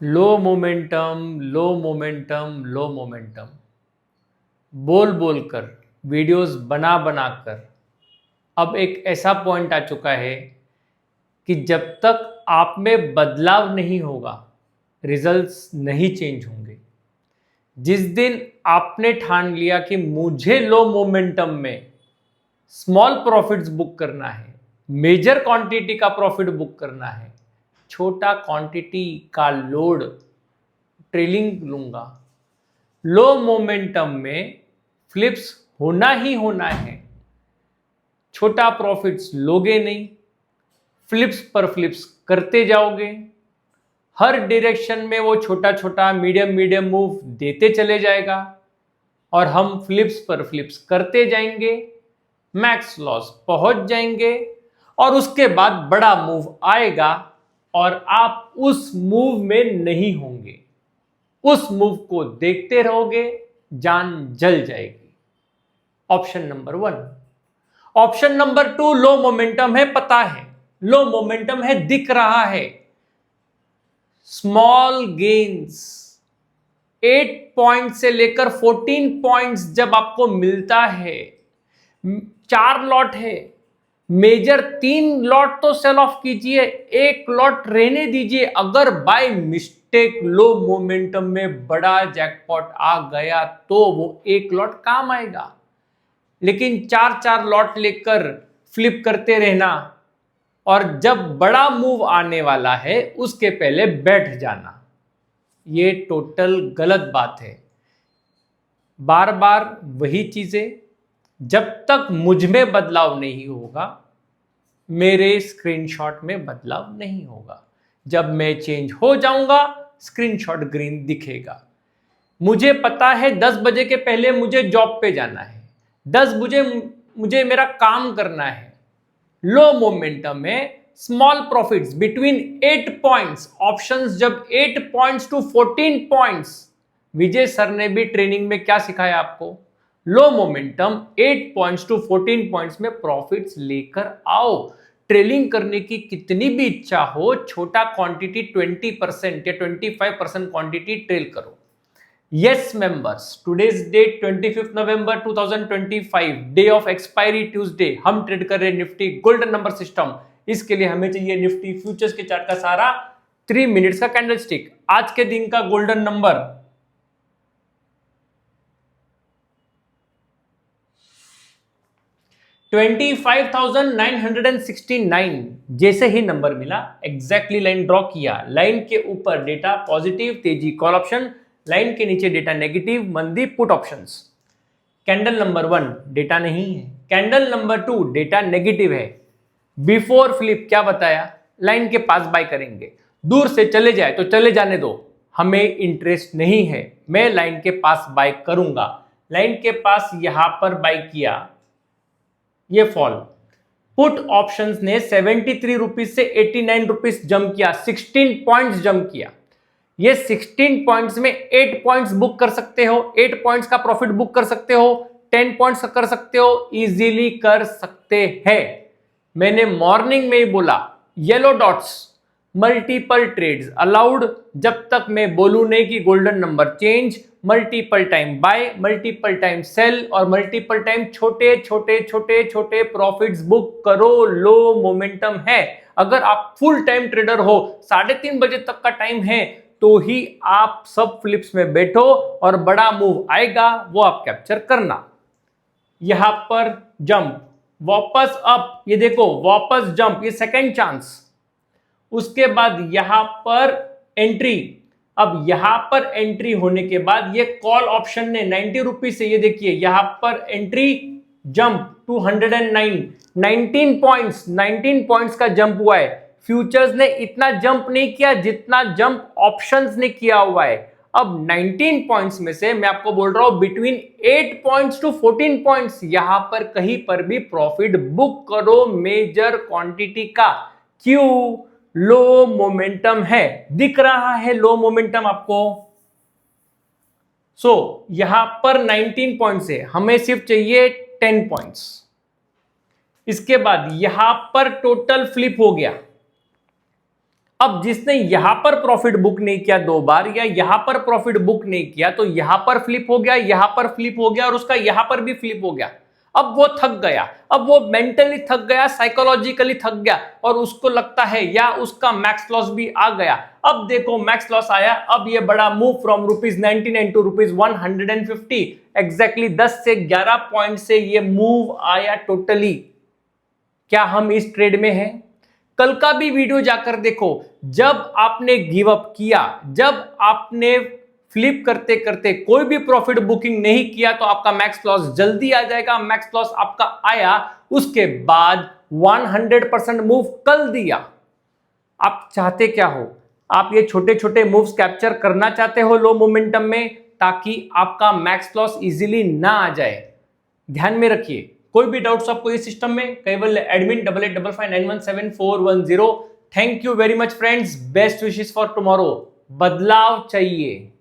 लो momentum, लो momentum, लो momentum, बोल बोल कर, वीडियोस बना बना कर अब एक ऐसा पॉइंट आ चुका है कि जब तक आप में बदलाव नहीं होगा, रिजल्ट्स नहीं चेंज होंगे। जिस दिन आपने ठान लिया कि मुझे लो मोमेंटम में स्मॉल प्रॉफिट्स बुक करना है, मेजर क्वांटिटी का प्रॉफिट बुक करना है, छोटा क्वांटिटी का लोड ट्रेलिंग लूंगा, लो मोमेंटम में फ्लिप्स होना ही होना है, छोटा प्रॉफिट्स लोगे नहीं, फ्लिप्स पर फ्लिप्स करते जाओगे, हर डायरेक्शन में वो छोटा छोटा मीडियम मीडियम मूव देते चले जाएगा और हम फ्लिप्स पर फ्लिप्स करते जाएंगे, मैक्स लॉस पहुंच जाएंगे और उसके बाद बड़ा मूव आएगा और आप उस मूव में नहीं होंगे, उस मूव को देखते रहोगे, जान जल जाएगी। Option number 1। ऑप्शन नंबर 2, लो मोमेंटम है, पता है, लो मोमेंटम है, दिख रहा है, स्मॉल गेन्स 8 पॉइंट से लेकर 14 पॉइंट्स जब आपको मिलता है, 4 लॉट है, मेजर 3 लॉट तो सेल ऑफ कीजिए, 1 लॉट रहने दीजिए। अगर बाय मिस्टेक लो मोमेंटम में बड़ा जैकपॉट आ गया तो वो 1 लॉट काम आएगा, लेकिन 4 लॉट लेकर फ्लिप करते रहना और जब बड़ा मूव आने वाला है उसके पहले बैठ जाना, ये टोटल गलत बात है। बार बार वही चीजें, जब तक मुझ में बदलाव नहीं होगा, मेरे स्क्रीनशॉट में बदलाव नहीं होगा। जब मैं चेंज हो जाऊंगा, स्क्रीनशॉट ग्रीन दिखेगा। मुझे पता है 10 बजे के पहले मुझे जॉब पे जाना है, 10 बजे मुझे मेरा काम करना है। लो मोमेंटम में small profits between 8 points, options जब 8 points to 14 points. Vijay sir ने भी ट्रेनिंग में क्या सिखाया आपको? Low momentum 8 points to 14 points में प्रॉफिट्स लेकर आओ। ट्रेलिंग करने की कितनी भी इच्छा हो, छोटा क्वांटिटी 20% या 25% क्वांटिटी ट्रेल करो। Yes members, today's date 25 November 2025, day of expiry Tuesday. हम ट्रेड कर रहे हैं निफ्टी गोल्डन नंबर सिस्टम। इसके लिए हमें चाहिए निफ्टी फ्यूचर्स के चार्ट का सहारा, 3 मिनट्स का कैंडलस्टिक। आज के दिन का गोल्डन नंबर 25,969। जैसे ही नंबर मिला एग्जैक्टली लाइन ड्रॉ किया, लाइन के ऊपर डेटा पॉजिटिव तेजी कॉल ऑप्शन, लाइन के नीचे डेटा नेगेटिव मंदी put options. Candle number 1 data नहीं है, कैंडल नंबर 2 डेटा नेगेटिव है। बिफोर फ्लिप क्या बताया? लाइन के पास बाय करेंगे, दूर से चले जाए तो चले जाने दो, हमें इंटरेस्ट नहीं है, मैं लाइन के पास बाय करूंगा। लाइन के पास यहां पर बाय किया, ये फॉल। पुट ऑप्शंस ने 73 रुपीज से 89 रुपीज जंप किया, 16 पॉइंट्स जंप किया। ये 16 पॉइंट्स में 8 पॉइंट्स बुक कर सकते हो, 8 पॉइंट्स का प्रॉफिट बुक कर सकते हो, 10 पॉइंट्स कर सकते हो, इजीली कर सकते हैं। मैंने मॉर्निंग में ही बोला, yellow dots multiple trades allowed, जब तक मैं बोलूं नहीं कि golden number change. Multiple time buy, multiple time sell और मल्टीपल टाइम छोटे छोटे छोटे छोटे प्रॉफिट्स बुक करो। लो मोमेंटम है, अगर आप फुल टाइम ट्रेडर हो, 3:30 बजे तक का टाइम है, तो ही आप सब फ्लिप्स में बैठो और बड़ा मूव आएगा वो आप कैप्चर करना। यहां पर जंप, वापस अप, ये देखो वापस जंप, ये सेकेंड चांस। उसके बाद यहां पर एंट्री। अब यहां पर एंट्री होने के बाद ये कॉल ऑप्शन ने 90 रुपीज से, ये देखिए यहां पर एंट्री, जंप 209, 19 पॉइंट्स का जंप हुआ है। फ्यूचर्स ने इतना जंप नहीं किया जितना जंप ऑप्शंस ने किया हुआ है। अब 19 पॉइंट्स में से मैं आपको बोल रहा हूं बिटवीन 8 पॉइंट्स टू 14 पॉइंट्स, यहां पर कहीं पर भी प्रॉफिट बुक करो मेजर क्वांटिटी का। क्यों? लो मोमेंटम है, दिख रहा है लो मोमेंटम आपको। यहां पर 19 पॉइंट्स है, हमें सिर्फ चाहिए 10 पॉइंट्स। इसके बाद यहां पर टोटल फ्लिप हो गया, अब जिसने यहां पर प्रॉफिट बुक नहीं किया 2 बार या यहां पर प्रॉफिट बुक नहीं किया तो यहां पर फ्लिप हो गया, यहां पर फ्लिप हो गया और उसका यहां पर भी फ्लिप हो गया। अब वो थक गया, अब वो मेंटली थक गया, साइकोलॉजिकली थक गया और उसको लगता है या उसका मैक्स लॉस भी आ गया। अब देखो मैक्स लॉस आया, अब ये बड़ा मूव फ्रॉम ₹99 टू ₹150, एग्जैक्टली 10 से 11 पॉइंट से ये मूव आया टोटली। क्या हम इस ट्रेड में हैं? कल का भी वीडियो जाकर देखो, जब आपने गिव अप किया, जब आपने फ्लिप करते करते कोई भी प्रॉफिट बुकिंग नहीं किया तो आपका मैक्स लॉस जल्दी आ जाएगा। मैक्स लॉस आपका आया, उसके बाद 100% मूव कल दिया। आप चाहते क्या हो? आप ये छोटे छोटे मूव्स कैप्चर करना चाहते हो लो मोमेंटम में, ताकि आपका मैक्स लॉस इजीली ना आ जाए। ध्यान में रखिए। कोई भी डाउट्स आपको इस सिस्टम में, केवल admin 8855917410। Thank you very much friends, best wishes for tomorrow. बदलाव चाहिए।